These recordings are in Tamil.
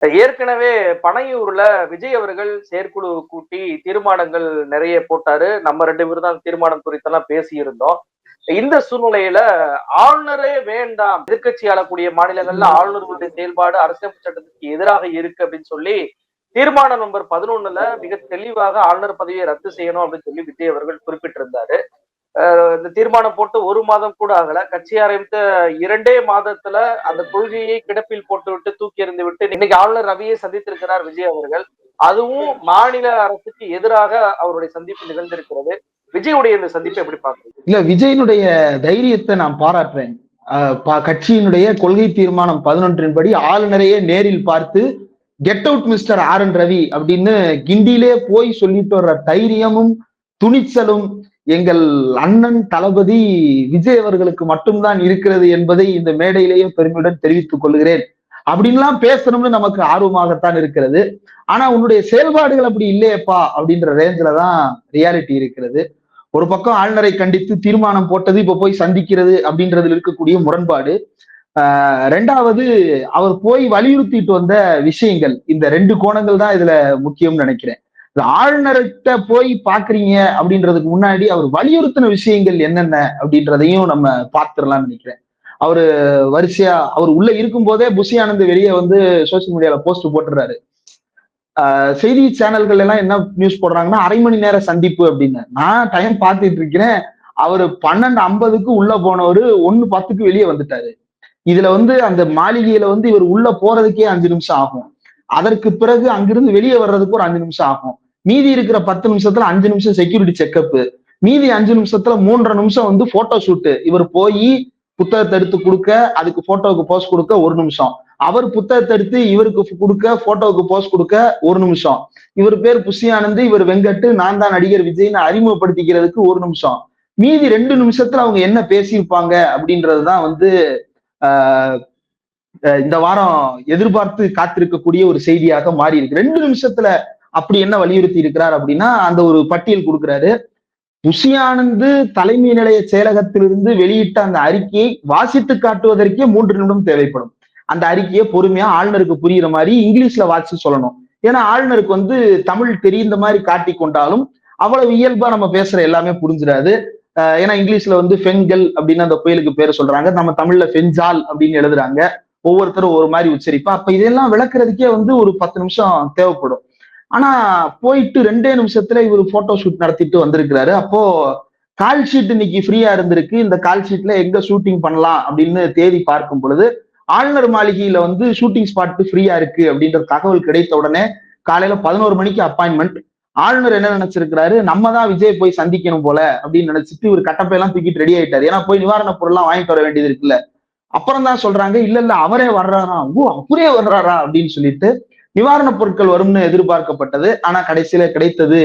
ஏற்கனவே பனையூர்ல விஜய் அவர்கள் செயற்குழு கூட்டி தீர்மானங்கள் நிறைய போட்டாரு. நம்ம 2 பேரும் தான் தீர்மானம் குறித்தெல்லாம் பேசியிருந்தோம். இந்த சூழ்நிலையில ஆளுநரே வேண்டாம். எதிர்க்கட்சி ஆளக்கூடிய மாநிலங்கள்ல ஆளுநர்களுடைய செயல்பாடு அரசியலமைப்பு சட்டத்துக்கு எதிராக இருக்கு அப்படின்னு சொல்லி தீர்மானம் நம்பர் 11ல மிக தெளிவாக ஆளுநர் பதவியை ரத்து செய்யணும் அப்படின்னு சொல்லி விஜய் அவர்கள் குறிப்பிட்டிருந்தாரு. இந்த தீர்மானம் போட்டு 1 மாதம் கூட ஆகல. கட்சி ஆரம்பித்த 2 மாதத்துல அந்த கொள்கையை கிடப்பில் போட்டுவிட்டு தூக்கி எறிந்து விட்டு இன்னைக்கு ஆளுநர் ரவியை சந்தித்திருக்கிறார் விஜய் அவர்கள். அதுவும் மாநில அரசுக்கு எதிராக அவருடைய சந்திப்பு நிகழ்ந்திருக்கிறது. விஜயுடைய இந்த சந்திப்பை எப்படி பார்க்குறீங்க? இல்ல, விஜயனுடைய தைரியத்தை நான் பாராட்டுறேன். கட்சியினுடைய கொள்கை தீர்மானம் 11 படி ஆளுநரையே நேரில் பார்த்து get out mister R N Ravi அப்படின்னு கிண்டியிலே போய் சொல்லிட்டு வர்ற தைரியமும் துணிச்சலும் எங்கள் அண்ணன் தளபதி விஜய் அவர்களுக்கு மட்டும்தான் இருக்கிறது என்பதை இந்த மேடையிலேயே பெருமையுடன் தெரிவித்துக் கொள்கிறேன். அப்படின்லாம் பேசணும்னு நமக்கு ஆர்வமாகத்தான் இருக்கிறது. ஆனா உன்னுடைய செயல்பாடுகள் அப்படி இல்லையப்பா அப்படின்ற ரேஞ்சில தான் ரியாலிட்டி இருக்கிறது. ஒரு பக்கம் ஆளுநரை கண்டித்து தீர்மானம் போட்டது இப்ப போய் சந்திக்கிறது அப்படின்றதுல இருக்கக்கூடிய முரண்பாடு. ரெண்டாவது, அவர் போய் வலியுறுத்திட்டு வந்த விஷயங்கள், இந்த 2 கோணங்கள் தான் இதுல முக்கியம்னு நினைக்கிறேன். ஆளுநர்கிட்ட போய் பாக்குறீங்க அப்படின்றதுக்கு முன்னாடி அவர் வலியுறுத்தின விஷயங்கள் என்னென்ன அப்படின்றதையும் நம்ம பார்த்துடலாம்னு நினைக்கிறேன். அவரு வரிசையா அவர் உள்ள இருக்கும் போதே புஷி ஆனந்த் வெளியே வந்து சோசியல் மீடியால போஸ்ட் போட்டுறாரு. செய்தி சேனல்கள் எல்லாம் என்ன நியூஸ் போடுறாங்கன்னா 1/2 மணி நேர சந்திப்பு அப்படின்னு. நான் டைம் பார்த்துட்டு இருக்கிறேன். அவரு 12:50க்கு உள்ள போனவரு 1:10க்கு வெளியே வந்துட்டாரு. இதுல வந்து அந்த மாளிகையில வந்து இவர் உள்ள போறதுக்கே 5 நிமிஷம் ஆகும். அதற்கு பிறகு அங்கிருந்து வெளியே வர்றதுக்கு ஒரு 5 நிமிஷம் ஆகும். மீதி இருக்கிற 10 நிமிஷத்துல 5 நிமிஷம் செக்யூரிட்டி செக்அப், மீதி 5 நிமிஷத்துல 3.5 நிமிஷம் வந்து போட்டோ ஷூட். இவர் போய் புத்தகத்தை எடுத்து கொடுக்க, அதுக்கு போட்டோவுக்கு போஸ்ட் கொடுக்க 1 நிமிஷம். அவர் புத்தகத்தை எடுத்து இவருக்கு கொடுக்க, போட்டோவுக்கு போஸ்ட் கொடுக்க 1 நிமிஷம். இவர் பேர் புஷி ஆனந்த், இவர் வெங்கட், நான் தான் நடிகர் விஜய்னு அறிமுகப்படுத்திக்கிறதுக்கு 1 நிமிஷம். மீதி 2 நிமிஷத்துல அவங்க என்ன பேசியிருப்பாங்க அப்படின்றதுதான் வந்து இந்த வாரம் எதிர்பார்த்து காத்திருக்கக்கூடிய ஒரு செய்தியாக மாறி இருக்கு. 2 நிமிஷத்துல அப்படி என்ன வலியுறுத்தி இருக்கிறார் அப்படின்னா அந்த ஒரு பட்டியல் கொடுக்கிறாரு. புஷி ஆனந்த் தலைமை நிலைய செயலகத்திலிருந்து வெளியிட்ட அந்த அறிக்கையை வாசித்து காட்டுவதற்கே 3 நிமிடம் தேவைப்படும். அந்த அறிக்கையை பொறுமையா ஆளுநருக்கு புரியுற மாதிரி இங்கிலீஷ்ல வாசிச்சு சொல்லணும். ஏன்னா ஆளுநருக்கு வந்து தமிழ் தெரிந்த மாதிரி காட்டி கொண்டாலும் அவ்வளவு இயல்பா நம்ம பேசுற எல்லாமே புரிஞ்சிடாது. ஏன்னா இங்கிலீஷ்ல வந்து பெண்கள் அப்படின்னு அந்த புயலுக்கு பேர் சொல்றாங்க, நம்ம தமிழ்ல பெஞ்சால் அப்படின்னு எழுதுறாங்க. ஒவ்வொருத்தரும் ஒரு மாதிரி உச்சரிப்பா. அப்ப இதெல்லாம் விளக்குறதுக்கே வந்து ஒரு 10 நிமிஷம் தேவைப்படும். ஆனா போயிட்டு 2 நிமிஷத்துல இவர் போட்டோ ஷூட் நடத்திட்டு வந்திருக்கிறாரு. அப்போ கால் ஷீட் இன்னைக்கு ஃப்ரீயா இருந்திருக்கு. இந்த கால் ஷீட்ல எங்க ஷூட்டிங் பண்ணலாம் அப்படின்னு தேதி பார்க்கும் பொழுது ஆளுநர் மாளிகையில வந்து ஷூட்டிங் ஸ்பாட் ஃப்ரீயா இருக்கு அப்படின்ற தகவல் கிடைத்த உடனே காலையில 11 மணிக்கு அப்பாயின்மெண்ட். ஆளுநர் என்ன நினைச்சிருக்கிறாரு, நம்ம தான் விஜய் போய் சந்திக்கணும் போல அப்படின்னு நினைச்சிட்டு இவர் கட்டப்பையெல்லாம் தூக்கிட்டு ரெடி ஆயிட்டாரு. ஏன்னா போய் நிவாரணப் பொருள்லாம் வாங்கிட்டு வர வேண்டியது இருக்குல்ல. அப்புறம் தான் சொல்றாங்க, இல்ல அவரே வர்றாரா, ஓ அப்படியே வர்றாரா அப்படின்னு சொல்லிட்டு நிவாரணப் பொருட்கள் வரும்னு எதிர்பார்க்கப்பட்டது. ஆனா கடைசியில கிடைத்தது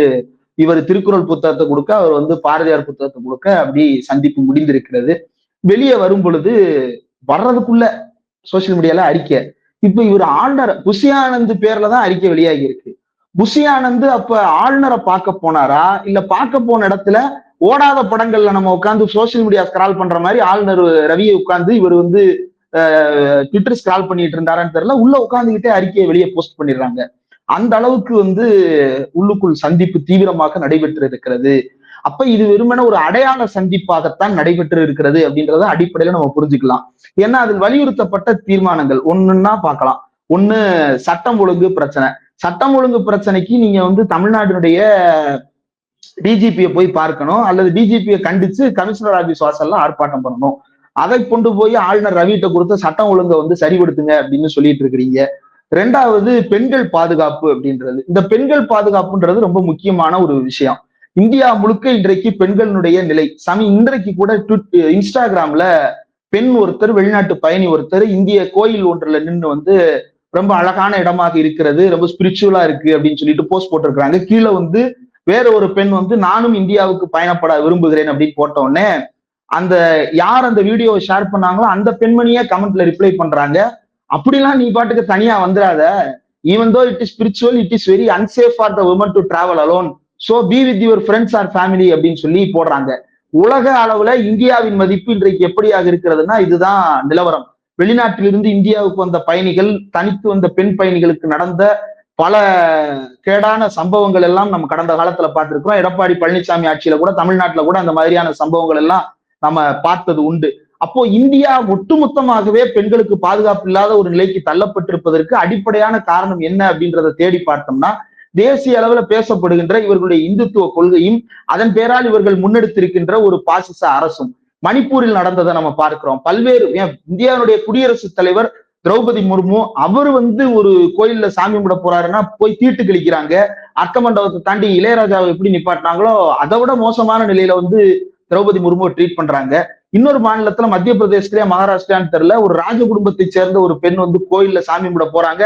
இவர் திருக்குறள் புத்தகத்தை கொடுக்க, அவர் வந்து பாரதியார் புத்தகத்தை கொடுக்க, அப்படி சந்திப்பு முடிந்திருக்கிறது. வெளியே வரும் பொழுது வர்றதுக்குள்ள சோசியல் மீடியால அறிக்கை. இப்ப இவர் ஆளுநர் புஷி ஆனந்த் பேர்ல தான் அறிக்கை வெளியாகி இருக்கு. புஷி ஆனந்த் அப்ப ஆளுநரை பார்க்க போனாரா, இல்ல பார்க்க போன இடத்துல ஓடாத படங்கள்ல நம்ம உட்காந்து சோசியல் மீடியா ஸ்கிரால் பண்ற மாதிரி ஆளுநர் ரவியை உட்கார்ந்து இவர் வந்து ட்விட்டர் ஸ்கிரால் பண்ணிட்டு இருந்தாரான்னு தெரியல, உள்ள உட்காந்துக்கிட்டே அறிக்கையை வெளியே போஸ்ட் பண்ணிடுறாங்க. அந்த அளவுக்கு வந்து உள்ளுக்குள் சந்திப்பு தீவிரமாக நடைபெற்று இருக்கிறது. அப்ப இது வெறுமனே ஒரு அடையாள சந்திப்பாகத்தான் நடைபெற்று இருக்கிறது அப்படின்றத அடிப்படையில நம்ம புரிஞ்சுக்கலாம். ஏன்னா அதில் வலியுறுத்தப்பட்ட தீர்மானங்கள் ஒண்ணுன்னா பார்க்கலாம். ஒண்ணு, சட்டம் ஒழுங்கு பிரச்சனை. சட்டம் ஒழுங்கு பிரச்சனைக்கு நீங்க வந்து தமிழ்நாட்டினுடைய டிஜிபியை போய் பார்க்கணும், அல்லது டிஜிபியை கண்டிச்சு கமிஷனர் ஆபீஸ் வாசல்ல ஆர்ப்பாட்டம் பண்ணணும். அதை கொண்டு போய் ஆளுநர் ரவிட்ட கொடுத்து சட்டம் ஒழுங்கை வந்து சரிபடுத்துங்க அப்படின்னு சொல்லிட்டு இருக்கிறீங்க. ரெண்டாவது, பெண்கள் பாதுகாப்பு அப்படின்றது. இந்த பெண்கள் பாதுகாப்புன்றது ரொம்ப முக்கியமான ஒரு விஷயம். இந்தியா முழுக்க இன்றைக்கு பெண்களுடைய நிலை இன்றைக்கு கூட இன்ஸ்டாகிராம்ல பெண் ஒருத்தர், வெளிநாட்டு பயணி ஒருத்தர் இந்திய கோயில் ஒன்றுல நின்று வந்து ரொம்ப அழகான இடமாக இருக்கிறது, ரொம்ப ஸ்பிரிச்சுவலா இருக்கு அப்படின்னு சொல்லிட்டு போஸ்ட் போட்டிருக்கிறாங்க. கீழே வந்து வேற ஒரு பெண் வந்து நானும் இந்தியாவுக்கு பயணப்பட விரும்புகிறேன் அப்படின்னு போட்ட உடனே அந்த யார் அந்த வீடியோவை ஷேர் பண்ணாங்களோ அந்த பெண்மணியே கமெண்ட்ல ரிப்ளை பண்றாங்க, அப்படிலாம் நீ பாட்டுக்கு தனியா வந்துடாத, even though it is spiritual it is very unsafe for the woman to travel alone, so be with your friends or family அப்படின்னு சொல்லி போடுறாங்க. உலக அளவுல இந்தியாவின் மதிப்பு இன்றைக்கு எப்படியாக இருக்கிறதுனா இதுதான் நிலவரம். வெளிநாட்டிலிருந்து இந்தியாவுக்கு வந்த பயணிகள், தனித்து வந்த பெண் பயணிகளுக்கு நடந்த பல கேடான சம்பவங்கள் எல்லாம் நம்ம கடந்த காலத்துல பார்த்திருக்கிறோம். எடப்பாடி பழனிசாமி ஆட்சியில கூட தமிழ்நாட்டுல கூட அந்த மாதிரியான சம்பவங்கள் எல்லாம் நம்ம பார்த்தது உண்டு. அப்போ இந்தியா ஒட்டுமொத்தமாகவே பெண்களுக்கு பாதுகாப்பு இல்லாத ஒரு நிலைக்கு தள்ளப்பட்டிருப்பதற்கு அடிப்படையான காரணம் என்ன அப்படின்றத தேடி பார்த்தோம்னா, தேசிய அளவுல பேசப்படுகின்ற இவர்களுடைய இந்துத்துவ கொள்கையும், அதன் பேரால் இவர்கள் முன்னெடுத்திருக்கின்ற ஒரு பாசிச அரசும். மணிப்பூரில் நடந்ததை நம்ம பார்க்கிறோம். பல்வேறு இந்தியாவுடைய குடியரசுத் தலைவர் திரௌபதி முர்மு அவர் ஒரு கோயில்ல சாமி கும்பிட போறாருன்னா போய் தீட்டு கழிக்கிறாங்க. அர்த்த மண்டபத்தை தாண்டி இளையராஜாவை எப்படி நிப்பாட்டினாங்களோ அதை விட மோசமான நிலையில திரௌபதி முர்முவை ட்ரீட் பண்றாங்க. இன்னொரு மாநிலத்துல மத்திய பிரதேசத்திலேயே மகாராஷ்டிரான்னு தெரியல, ஒரு ராஜ குடும்பத்தை சேர்ந்த ஒரு பெண் கோயில்ல சாமி கும்பிட போறாங்க,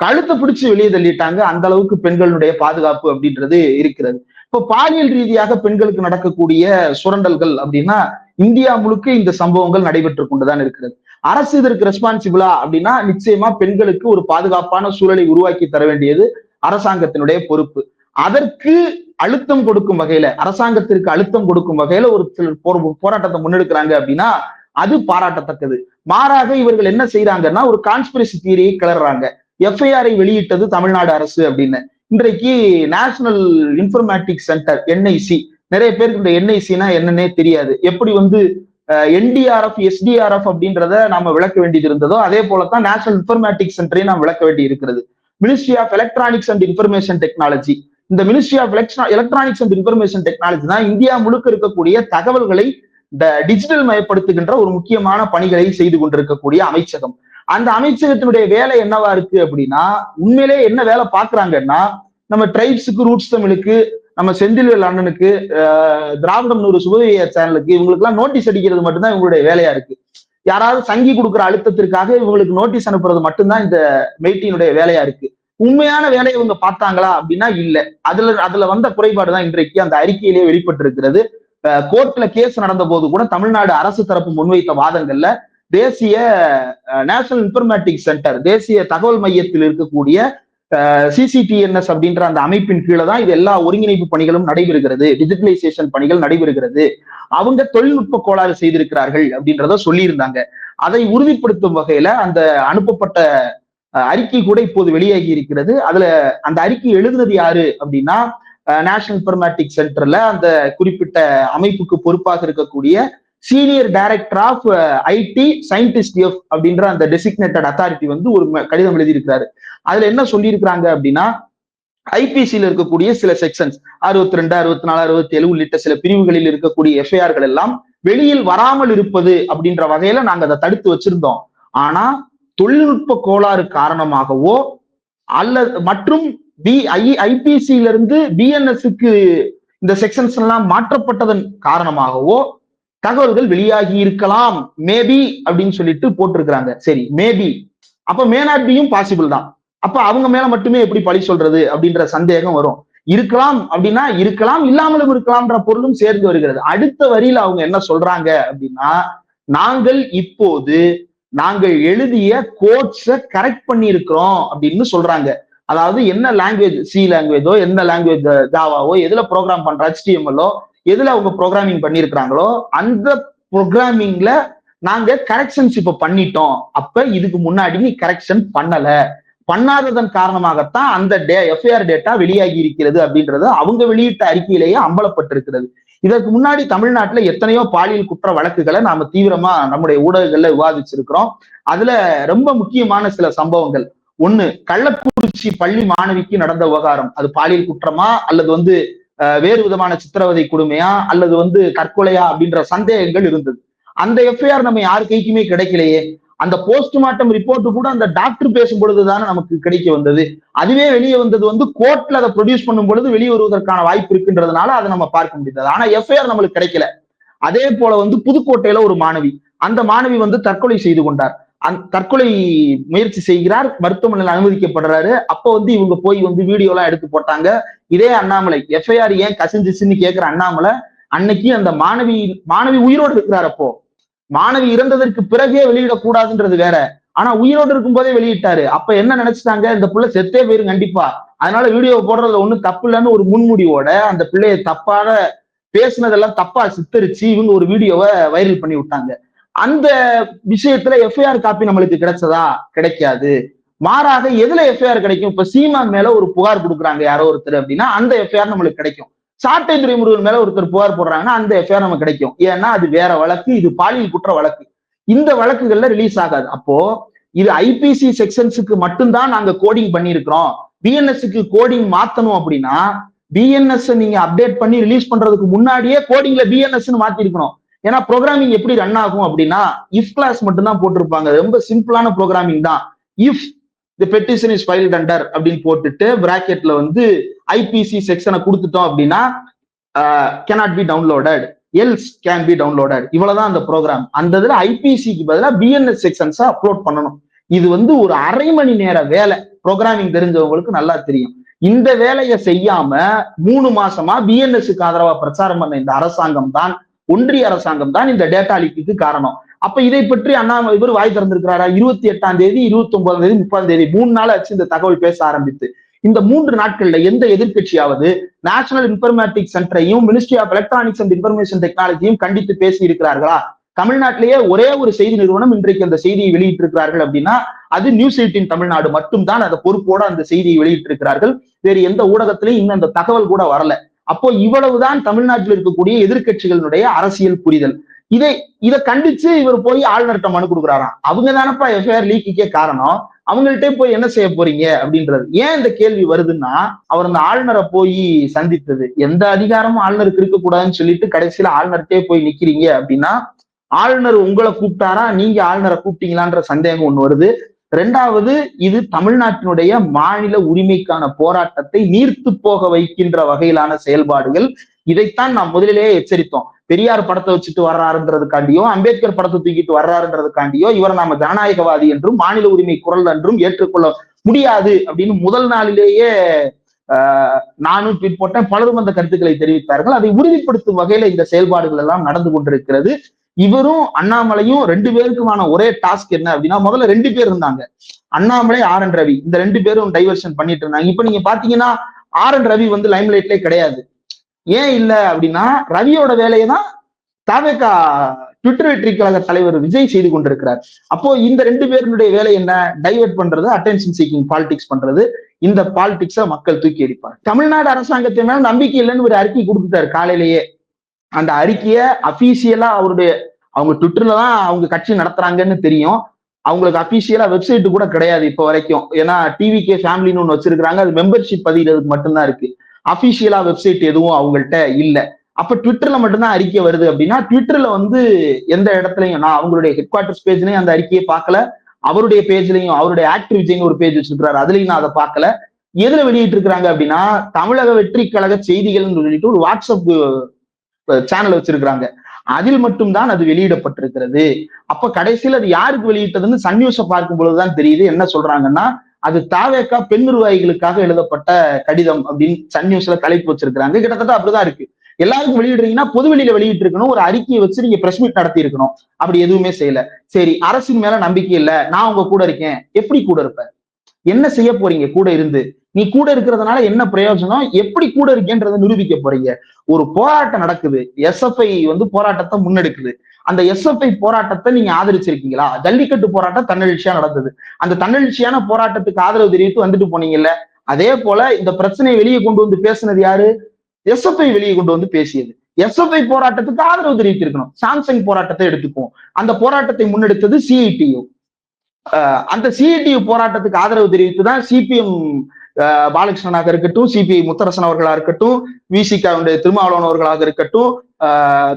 கழுத்தை பிடிச்சு வெளியே தள்ளிட்டாங்க. அந்த அளவுக்கு பெண்களுடைய பாதுகாப்பு அப்படின்றது இருக்கிறது. இப்போ பாலியல் ரீதியாக பெண்களுக்கு நடக்கக்கூடிய சுரண்டல்கள் அப்படின்னா இந்தியா முழுக்க இந்த சம்பவங்கள் நடைபெற்று கொண்டுதான் இருக்கிறது. அரசு இதற்கு ரெஸ்பான்சிபிளா அப்படின்னா நிச்சயமா பெண்களுக்கு ஒரு பாதுகாப்பான சூழலை உருவாக்கி தர வேண்டியது அரசாங்கத்தினுடைய பொறுப்பு. அதற்கு அழுத்தம் கொடுக்கும் வகையில, அரசாங்கத்திற்கு அழுத்தம் கொடுக்கும் வகையில ஒரு போராட்டத்தை முன்னெடுக்கிறாங்க அப்படின்னா அது பாராட்டத்தக்கது. மாறாக இவர்கள் என்ன செய்யறாங்கன்னா ஒரு கான்ஸ்பிரசி தியரியை கிளறாங்க. எஃப்ஐஆரை வெளியிட்டது தமிழ்நாடு அரசு அப்படின்னு. இன்றைக்கு நேஷனல் இன்ஃபர்மேட்டிக்ஸ் சென்டர் என்ஐசி, நிறைய பேருக்கு இந்த என்ஐசினா என்னன்னே தெரியாது. எப்படி என்டிஆர்எஃப் எஸ்டிஆர்எஃப் அப்படின்றத நாம விளக்க வேண்டியது இருந்ததோ அதே போலதான் நேஷனல் இன்ஃபர்மேட்டிக்ஸ் சென்டரையும் நாம் விளக்க வேண்டி இருக்கிறது. Ministry of electronics and information technology, இந்த ministry of electronics and information technology தான் இந்தியா முழுக்க இருக்கக்கூடிய தகவல்களை டிஜிட்டல் மயப்படுத்துகின்ற ஒரு முக்கியமான பணிகளை செய்து கொண்டிருக்கக்கூடிய அமைச்சகம். அந்த அமைச்சகத்தினுடைய வேலை என்னவா இருக்கு அப்படின்னா, உண்மையிலே என்ன வேலை பாக்குறாங்கன்னா, நம்ம ட்ரைப்ஸுக்கு, ரூட்ஸ் தமிழுக்கு, நம்ம செந்தில்வேல் அண்ணனுக்கு, திராவிடம் ஒரு சுபவிய சேனலுக்கு, இவங்களுக்கு எல்லாம் நோட்டீஸ் அடிக்கிறது மட்டும்தான் இவங்களுடைய வேலையா இருக்கு. யாராவது சங்கி கொடுக்குற அழுத்தத்திற்காக இவங்களுக்கு நோட்டீஸ் அனுப்புறது மட்டும்தான் இந்த மெய்ட்டியினுடைய வேலையா இருக்கு. உண்மையான வேலையை இவங்க பார்த்தாங்களா அப்படின்னா இல்ல. அதுல வந்த குறைபாடுதான் இன்றைக்கு அந்த அறிக்கையிலேயே வெளிப்பட்டு இருக்கிறது. கோர்ட்ல கேஸ் நடந்த போது கூட தமிழ்நாடு அரசு தரப்பு முன்வைத்த வாதங்கள்ல தேசிய நேஷனல் இன்ஃபர்மேட்டிக்ஸ் சென்டர், தேசிய தகவல் மையத்தில் இருக்கக்கூடிய சிசிடிஎன்எஸ் அப்படின்ற அந்த அமைப்பின் கீழே தான் இது எல்லா ஒருங்கிணைப்பு பணிகளும் நடைபெறுகிறது, டிஜிட்டலைசேஷன் பணிகள் நடைபெறுகிறது. அவங்க தொழில்நுட்ப கோளாறு செய்திருக்கிறார்கள் அப்படின்றத சொல்லியிருந்தாங்க. அதை உறுதிப்படுத்தும் வகையில அந்த அனுப்பப்பட்ட அறிக்கை கூட இப்போது வெளியாகி இருக்கிறது. அதுல அந்த அறிக்கை எழுதுனது யாரு அப்படின்னா, நேஷனல் இன்ஃபர்மேட்டிக்ஸ் சென்டர்ல அந்த குறிப்பிட்ட அமைப்புக்கு பொறுப்பாக இருக்கக்கூடிய senior director of IT scientist F அப்படின்ற அந்த டெசிக்னேட்டட் அத்தாரிட்டி ஒரு கடிதம் எழுதியிருக்கிறாரு. அதுல என்ன சொல்லியிருக்கிறாங்க அப்படின்னா, ஐபிசியில் இருக்கக்கூடிய சில செக்ஷன்ஸ் 62, 64, 67 உள்ளிட்ட சில பிரிவுகளில் இருக்கக்கூடிய எஃப்ஐஆர்கள் எல்லாம் வெளியில் வராமல் இருப்பது அப்படின்ற வகையில நாங்க அதை தடுத்து வச்சிருந்தோம். ஆனா தொழில்நுட்ப கோளாறு காரணமாகவோ அல்லது மற்றும் ஐபிசியில இருந்து பிஎன்எஸ்க்கு இந்த செக்ஷன்ஸ் எல்லாம் மாற்றப்பட்டதன் காரணமாகவோ தகவல்கள் வெளியாகி இருக்கலாம், மேபி அப்படின்னு சொல்லிட்டு போட்டிருக்கிறாங்க. சரி, மேபி, அப்ப மே நாட் பியும் பாசிபிள் தான். அப்ப அவங்க மேல மட்டுமே எப்படி பழி சொல்றது அப்படின்ற சந்தேகம் வரும். இருக்கலாம் அப்படின்னா இருக்கலாம், இல்லாமலும் இருக்கலாம்ன்ற பொருளும் சேர்ந்து வருகிறது. அடுத்த வரியில அவங்க என்ன சொல்றாங்க அப்படின்னா, நாங்கள் எழுதிய கோட்ஸை கரெக்ட் பண்ணி இருக்கிறோம் அப்படின்னு சொல்றாங்க. அதாவது என்ன லாங்குவேஜ், சி லாங்குவேஜோ, எந்த லாங்குவேஜ், ஜாவாவோ, எதுல ப்ரோக்ராம் பண்ற HTML-ஓ, எதுல அவங்க ப்ரோக்ராமிங் பண்ணிருக்கிறாங்களோ அந்த ப்ரோக்ராமிங்ல நாங்க கரெக்ஷன்ஸ் இப்ப பண்ணிட்டோம். அப்ப இதுக்கு முன்னாடி நீ கரெக்ஷன் பண்ணாததன் காரணமாகத்தான் அந்த எஃப்ஐஆர் டேட்டா வெளியாகி இருக்கிறது அப்படின்றது அவங்க வெளியிட்ட அறிக்கையிலேயே அம்பலப்பட்டிருக்கிறது. இதற்கு முன்னாடி தமிழ்நாட்டுல எத்தனையோ பாலியல் குற்ற வழக்குகளை நாம தீவிரமா நம்முடைய ஊடகங்கள்ல விவாதிச்சிருக்கிறோம். அதுல ரொம்ப முக்கியமான சில சம்பவங்கள், ஒண்ணு, கள்ளக்குறிச்சி பள்ளி மாணவிக்கு நடந்த விவகாரம். அது பாலியல் குற்றமா அல்லது வேறு விதமான சித்திரவதை கொடுமையா அல்லது தற்கொலையா அப்படின்ற சந்தேகங்கள் இருந்தது. அந்த எஃப்ஐஆர் நம்ம யாரு கைக்குமே கிடைக்கலையே. அந்த போஸ்ட்மார்ட்டம் ரிப்போர்ட் கூட அந்த டாக்டர் பேசும் பொழுதுதானே நமக்கு கிடைக்க வந்தது. அதுவே வெளியே வந்தது கோர்ட்ல அதை ப்ரொடியூஸ் பண்ணும் பொழுது வெளியே வருவதற்கான வாய்ப்பு இருக்குன்றதுனால அதை நம்ம பார்க்க முடியாது. ஆனா எஃப்ஐஆர் நம்மளுக்கு கிடைக்கல. அதே போல புதுக்கோட்டையில ஒரு மாணவி, அந்த மாணவி தற்கொலை செய்து கொண்டார். தற்கொலை முயற்சி செய்கிறார், மருத்துவமனையில் அனுமதிக்கப்படுறாரு. அப்ப இவங்க போய் வீடியோ எல்லாம் எடுத்து போட்டாங்க. இதே அண்ணாமலை எஃப்ஐஆர் ஏன் கசிஞ்சிச்சுன்னு கேட்கிற அண்ணாமலை அன்னைக்கு அந்த மாணவி உயிரோடு இருக்கிறார். அப்போ மாணவி இறந்ததற்கு பிறகே வெளியிடக்கூடாதுன்றது வேற, ஆனா உயிரோடு இருக்கும் போதே வெளியிட்டாரு. அப்ப என்ன நினைச்சிட்டாங்க, இந்த பிள்ளை செத்தே போயிரும் கண்டிப்பா, அதனால வீடியோ போடுறதுல ஒண்ணும் தப்பு இல்லைன்னு ஒரு முன்முடிவோட அந்த பிள்ளைய தப்பான பேசுனதெல்லாம் தப்பா சித்தரிச்சு இவங்க ஒரு வீடியோவை வைரல் பண்ணி விட்டாங்க. அந்த விஷயத்துல எஃப்ஐஆர் காப்பி நம்மளுக்கு கிடைச்சதா? கிடைக்காது. மாறாக எதுல எஃப்ஐஆர் கிடைக்கும்? இப்ப சீமான் மேல ஒரு புகார் கொடுக்குறாங்க யாரோ ஒருத்தர் அப்படின்னா அந்த எஃப்ஐஆர் நம்மளுக்கு கிடைக்கும். சாட்டை துரைமுருகன் மேல ஒருத்தர் புகார் போடுறாங்கன்னா அந்த எஃப்ஐஆர் நமக்கு கிடைக்கும். ஏன்னா அது வேற வழக்கு, இது பாலியல் குற்ற வழக்கு. இந்த வழக்குகள்ல ரிலீஸ் ஆகாது. அப்போ இது ஐபிசி செக்ஷன்ஸுக்கு மட்டும்தான் நாங்க கோடிங் பண்ணியிருக்கிறோம். பிஎன்எஸ்க்கு கோடிங் மாத்தணும் அப்படின்னா பிஎன்எஸ் நீங்க அப்டேட் பண்ணி ரிலீஸ் பண்றதுக்கு முன்னாடியே கோடிங்ல பிஎன்எஸ் மாத்தி இருக்கணும். ஏன்னா ப்ரோக்ராமிங் எப்படி ரன் ஆகும் அப்படின்னா இஃப் கிளாஸ் மட்டும் தான் போட்டிருப்பாங்க. ரொம்ப சிம்பிளான ப்ரோக்ராமிங் தான். If the petition is filed under அப்படின்னு போட்டுட்டு பிராக்கெட்ல வந்து ஐபிசி செக்ஷனை கொடுத்துட்டோம் அப்படின்னா cannot be downloaded else can be downloaded. இவ்வளவுதான் அந்த ப்ரோக்ராம். அந்த இதுல ஐபிசிக்கு பதிலாக பிஎன்எஸ் செக்ஷன்ஸை அப்லோட் பண்ணணும். இது வந்து ஒரு அரை மணி நேர வேலை. ப்ரோக்ராமிங் தெரிஞ்சவங்களுக்கு நல்லா தெரியும். இந்த வேலையை செய்யாம 3 மாசமா பிஎன்எஸ்க்கு ஆதரவா பிரச்சாரம் பண்ண இந்த அரசாங்கம் தான், ஒன்றிய அரசாங்கம் தான் இந்த டேட்டா லீக்குக்கு காரணம். அப்ப இதை பற்றி அண்ணாமலை இவர் வாய் திறந்திருக்கிறாரா? 28ஆம் தேதி, 29ஆம் தேதி, 30ஆம் தேதி 3 நாள் ஆச்சு இந்த தகவல் பேச ஆரம்பித்து. இந்த 3 நாட்கள்ல எந்த எதிர்கட்சியாவது நேஷனல் இன்ஃபர்மேட்டிக்ஸ் சென்டரையும் ministry of electronics and information டெக்னாலஜியும் கண்டித்து பேசி இருக்கிறார்களா? தமிழ்நாட்டிலேயே ஒரே ஒரு செய்தி நிறுவனம் இன்றைக்கு அந்த செய்தியை வெளியிட்டிருக்கிறார்கள் அப்படின்னா அது நியூஸ் 18 தமிழ்நாடு மட்டும்தான் அந்த பொறுப்போட அந்த செய்தியை வெளியிட்டிருக்கிறார்கள். வேறு எந்த ஊடகத்திலையும் இன்னும் அந்த தகவல் கூட வரல. அப்போ இவ்வளவுதான் தமிழ்நாட்டில் இருக்கக்கூடிய எதிர்கட்சிகளுடைய அரசியல் புரிதல். இதை கண்டிச்சு இவர் போய் ஆளுநர்கிட்ட மனு கொடுக்குறாராம். அவங்க தானப்பா எஃப்ஐஆர் லீக்குக்கே காரணம், அவங்கள்ட்டே போய் என்ன செய்ய போறீங்க அப்படின்றது. ஏன் இந்த கேள்வி வருதுன்னா அவர் அந்த ஆளுநரை போய் சந்தித்தது எந்த அதிகாரமும் ஆளுநருக்கு இருக்கக்கூடாதுன்னு சொல்லிட்டு கடைசியில ஆளுநர்கிட்டே போய் நிக்கிறீங்க அப்படின்னா ஆளுநர் உங்களை கூப்பிட்டாரா, நீங்க ஆளுநரை கூப்பிட்டீங்களான்ற சந்தேகம் ஒண்ணு வருது. 2வது, இது தமிழ்நாட்டினுடைய மாநில உரிமைக்கான போராட்டத்தை நீர்த்து போக வைக்கின்ற வகையிலான செயல்பாடுகள். இதைத்தான் நாம் முதலிலேயே எச்சரித்தோம். பெரியார் படத்தை வச்சுட்டு வர்றாருன்றதுக்காண்டியோ, அம்பேத்கர் படத்தை தூக்கிட்டு வர்றாருன்றதுக்காண்டியோ இவரை நாம ஜனநாயகவாதி என்றும் மாநில உரிமை குரல் என்றும் ஏற்றுக்கொள்ள முடியாது அப்படின்னு முதல் நாளிலேயே நானும் ட்வீட் போட்டேன். பலரும் அந்த கருத்துக்களை தெரிவித்தார்கள். அதை உறுதிப்படுத்தும் வகையில இந்த செயல்பாடுகள் எல்லாம் நடந்து கொண்டிருக்கிறது. இவரும் அண்ணாமலையும் 2 பேருக்குமான ஒரே டாஸ்க் என்ன அப்படின்னா, முதல்ல 2 பேர் இருந்தாங்க, அண்ணாமலை, ஆர்.என். ரவி. இந்த 2 பேரும் டைவர்ஷன் பண்ணிட்டு இருந்தாங்க. இப்ப நீங்க பாத்தீங்கன்னா ஆர்.என். ரவி வந்து லைம்லைட்லே கிடையாது. ஏன் இல்ல அப்படின்னா ரவியோட வேலையை தான் தவேகா ட்விட்டர் வெற்றி கழக தலைவர் விஜய் செய்து கொண்டிருக்கிறார். அப்போ இந்த 2 பேருடைய வேலை என்ன? டைவர்ட் பண்றது, அட்டென்ஷன் சீக்கிங் பாலிடிக்ஸ் பண்றது. இந்த பாலிடிக்ஸை மக்கள் தூக்கி அடிப்பாங்க. தமிழ்நாடு அரசாங்கத்தின் மேல நம்பிக்கை இல்லைன்னு ஒரு அறிக்கை கொடுத்துட்டாரு காலையிலேயே. அந்த அறிக்கையை அபிஷியலா அவங்க ட்விட்டர்ல தான் அவங்க கட்சி நடத்துறாங்கன்னு தெரியும். அவங்களுக்கு அபிஷியலா வெப்சைட் கூட கிடையாது இப்ப வரைக்கும். ஏன்னா டிவிகே ஃபேமிலின்னு ஒண்ணு வச்சிருக்காங்க, அது மெம்பர்ஷிப் பதிகிறதுக்கு மட்டும்தான் இருக்கு. அபிஷியலா வெப்சைட் எதுவும் அவங்கள்ட்ட இல்ல. அப்ப ட்விட்டர்ல மட்டும்தான் அறிக்கை வருது அப்படின்னா ட்விட்டர்ல வந்து எந்த இடத்துலயும் நான் அவங்களுடைய ஹெட் குவார்டர்ஸ் பேஜ்லயும் அந்த அறிக்கையை பார்க்கல, அவருடைய பேஜ்லயும் அவருடைய ஆக்டிவ் விஜய்னு ஒரு பேஜ் வச்சிருக்காரு, அதுலயும் நான் அதை பார்க்கல. எதுல வெளியிட்டு இருக்கிறாங்க அப்படின்னா தமிழக வெற்றி கழக செய்திகள்னு சொல்லிட்டு ஒரு வாட்ஸ்அப் சேனல் வச்சிருக்கிறாங்க, அதில் மட்டும்தான் அது வெளியிடப்பட்டிருக்கிறது. அப்ப கடைசியில் அது யாருக்கு வெளியிட்டதுன்னு சன் நியூஸை பார்க்கும் பொழுதுதான் தெரியுது. என்ன சொல்றாங்கன்னா அது தாவேகா பெண் நிர்வாகிகளுக்காக எழுதப்பட்ட கடிதம் அப்படின்னு சன் நியூஸ்ல தலைப்பு வச்சிருக்காங்க. கிட்டத்தட்ட அப்படிதான் இருக்கு. எல்லாருக்கும் வெளியிடுறீங்கன்னா பொது வெளியில வெளியிட்டு இருக்கணும், ஒரு அறிக்கையை வச்சு நீங்க பிரஸ் மீட் நடத்தி இருக்கணும். அப்படி எதுவுமே செய்யல. சரி, அரசின் மேல நம்பிக்கை இல்ல, நான் உங்க கூட இருக்கேன். எப்படி கூட இருப்ப? என்ன செய்ய போறீங்க கூட இருந்து? நீ கூட இருக்கிறதுனால என்ன பிரயோஜனம்? எப்படி கூட இருக்கேன்றதை நிரூபிக்க போறீங்க? ஒரு போராட்டம் நடக்குது, எஸ்எஃப்ஐ வந்து போராட்டத்தை முன்னெடுக்குது. அந்த எஸ்எஃப்ஐ போராட்டத்தை நீங்க ஆதரிச்சிருக்கீங்களா? ஜல்லிக்கட்டு போராட்டம் தன்னெழுச்சியா நடந்தது. அந்த தன்னெழுச்சியான போராட்டத்துக்கு ஆதரவு தெரிவித்து வந்துட்டு போனீங்கல்ல. அதே போல இந்த பிரச்சனையை வெளியே கொண்டு வந்து பேசினது யாரு? எஸ்எஃப்ஐ வெளியே கொண்டு வந்து பேசியது. எஸ்எஃப்ஐ போராட்டத்துக்கு ஆதரவு தெரிவித்திருக்கணும். சாம்சங் போராட்டத்தை எடுத்துப்போம். அந்த போராட்டத்தை முன்னெடுத்தது சிஐடியு. அந்த சிஐடியு போராட்டத்துக்கு ஆதரவு தெரிவித்துதான் சிபிஎம் பாலகிருஷ்ணனாக இருக்கட்டும், சிபிஐ முத்தரசன் அவர்களா இருக்கட்டும், விசிகாவுடைய திருமாவளவன் அவர்களாக இருக்கட்டும்,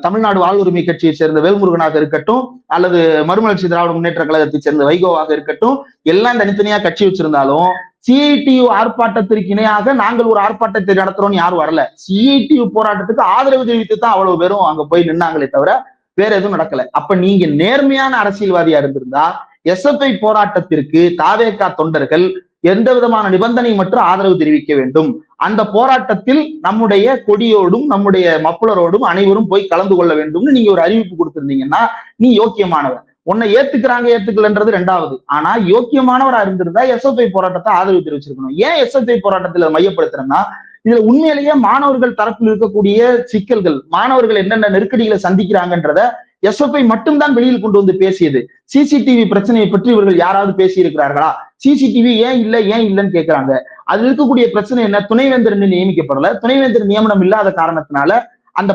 தமிழ்நாடு வாழ்வுரிமை கட்சியை சேர்ந்த வேல்முருகனாக இருக்கட்டும், அல்லது மறுமலர்ச்சி திராவிட முன்னேற்ற கழகத்தை சேர்ந்த வைகோவாக இருக்கட்டும், எல்லாம் தனித்தனியா கட்சி வச்சிருந்தாலும் சிஐடியு ஆர்ப்பாட்டத்திற்கு இணையாக நாங்கள் ஒரு ஆர்ப்பாட்டத்தை நடத்துறோம்னு யாரும் வரல. சிஐடியு போராட்டத்துக்கு ஆதரவு தெரிவித்து தான் அவ்வளவு பேரும் அங்க போய் நின்னாங்களே தவிர வேற எதுவும் நடக்கல. அப்ப நீங்க நேர்மையான அரசியல்வாதியா இருந்திருந்தா எஸ்எஃப்ஐ போராட்டத்திற்கு தாவேகா தொண்டர்கள் எந்த விதமான நிபந்தனை மற்றும் ஆதரவு தெரிவிக்க வேண்டும். அந்த போராட்டத்தில் நம்முடைய கொடியோடும் நம்முடைய மப்புளரோடும் அனைவரும் போய் கலந்து கொள்ள வேண்டும்னு நீங்க ஒரு அறிவிப்பு கொடுத்திருந்தீங்கன்னா நீ யோக்கியமானவர். உன்னை ஏத்துக்கிறாங்க ஏத்துக்கலன்றது 2வது. ஆனா யோக்கியமானவரா இருந்திருந்தா எஸ்எஃப்ஐ போராட்டத்தை ஆதரவு தெரிவிச்சிருக்கணும். ஏன் எஸ்எஃப்ஐ போராட்டத்துல மையப்படுத்துறேன்னா இதுல உண்மையிலேயே மாணவர்கள் தரப்பில் இருக்கக்கூடிய சிக்கல்கள், மாணவர்கள் என்னென்ன நெருக்கடிகளை சந்திக்கிறாங்கன்றத எஸ்எஃப்ஐ மட்டும்தான் வெளியில் கொண்டு வந்து பேசியது. சிசிடிவி பிரச்சனையை பற்றி இவர்கள் யாராவது பேசி இருக்கிறார்களா? சிசிடிவி ஏன் இல்லைன்னு கேட்கிறாங்க. அதுல இருக்கக்கூடிய பிரச்சனை என்ன? துணைவேந்தர் நியமிக்கப்படல. துணைவேந்தர் நியமனம் இல்லாத காரணத்தினால அந்த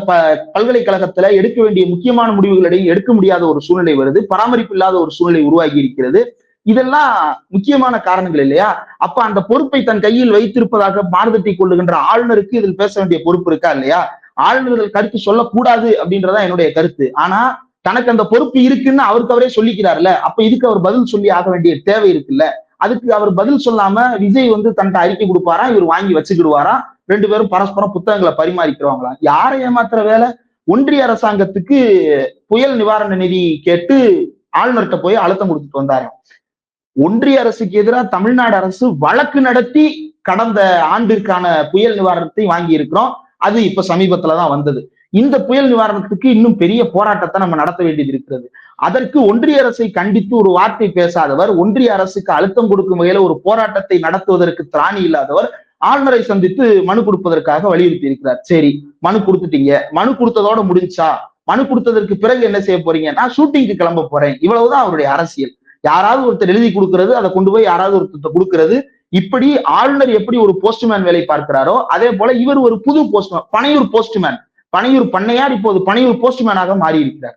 பல்கலைக்கழகத்துல எடுக்க வேண்டிய முக்கியமான முடிவுகளிடையே எடுக்க முடியாத ஒரு சூழ்நிலை வருது. பராமரிப்பு இல்லாத ஒரு சூழ்நிலை உருவாகி இருக்கிறது. இதெல்லாம் முக்கியமான காரணங்கள் இல்லையா? அப்ப அந்த பொறுப்பை தன் கையில் வைத்திருப்பதாக மாறுதட்டி கொள்ளுகின்ற ஆளுநருக்கு இதில் பேச வேண்டிய பொறுப்பு இருக்கா இல்லையா? ஆளுநர்கள் கருத்து சொல்லக்கூடாது அப்படின்றதான் என்னுடைய கருத்து. ஆனா தனக்கு அந்த பொறுப்பு இருக்குன்னு அவருக்கு அவரே சொல்லிக்கிறாருல்ல, அப்ப இதுக்கு அவர் பதில் சொல்லி ஆக வேண்டிய தேவை இருக்குல்ல. அதுக்கு அவர் பதில் சொல்லாம விஜய் தன்ட்ட அறிக்கை கொடுப்பாரா, இவர் வாங்கி வச்சுக்கிடுவாரா, ரெண்டு பேரும் பரஸ்பரம் புத்தகங்களை பரிமாறிக்கிறவாங்களா? யாரை ஏமாத்துற வேலை? ஒன்றிய அரசாங்கத்துக்கு புயல் நிவாரண நிதி கேட்டு ஆளுநர்கிட்ட போய் அழுத்தம் கொடுத்துட்டு வந்தாரு. ஒன்றிய அரசுக்கு எதிராக தமிழ்நாடு அரசு வழக்கு நடத்தி கடந்த ஆண்டிற்கான புயல் நிவாரணத்தை வாங்கி இருக்கிறோம். அது இப்ப சமீபத்துலதான் வந்தது. இந்த புயல் நிவாரணத்துக்கு இன்னும் பெரிய போராட்டத்தை நம்ம நடத்த வேண்டியது இருக்கிறது. அதற்கு ஒன்றிய அரசை கண்டித்து ஒரு வார்த்தை பேசாதவர், ஒன்றிய அரசுக்கு அழுத்தம் கொடுக்கும் வகையில ஒரு போராட்டத்தை நடத்துவதற்கு திராணி இல்லாதவர் ஆளுநரை சந்தித்து மனு கொடுப்பதற்காக வலியுறுத்தி இருக்கிறார். சரி, மனு கொடுத்துட்டீங்க, மனு கொடுத்ததோட முடிஞ்சா? மனு கொடுத்ததற்கு பிறகு என்ன செய்ய போறீங்க? நான் ஷூட்டிங்க்கு கிளம்ப போறேன். இவ்வளவுதான் அவருடைய அரசியல். யாராவது ஒருத்தர் எழுதி கொடுக்கிறது, அதை கொண்டு போய் யாராவது ஒருத்தர் கொடுக்கிறது. இப்படி ஆளுநர் எப்படி ஒரு போஸ்ட்மேன் வேலை பார்க்கிறாரோ அதே போல இவர் ஒரு புது போஸ்ட்மேன், பனையூர் போஸ்ட்மேன், பனையூர் பண்ணையார் இப்போது பனையூர் போஸ்ட்மேனாக மாறி இருக்கிறார்.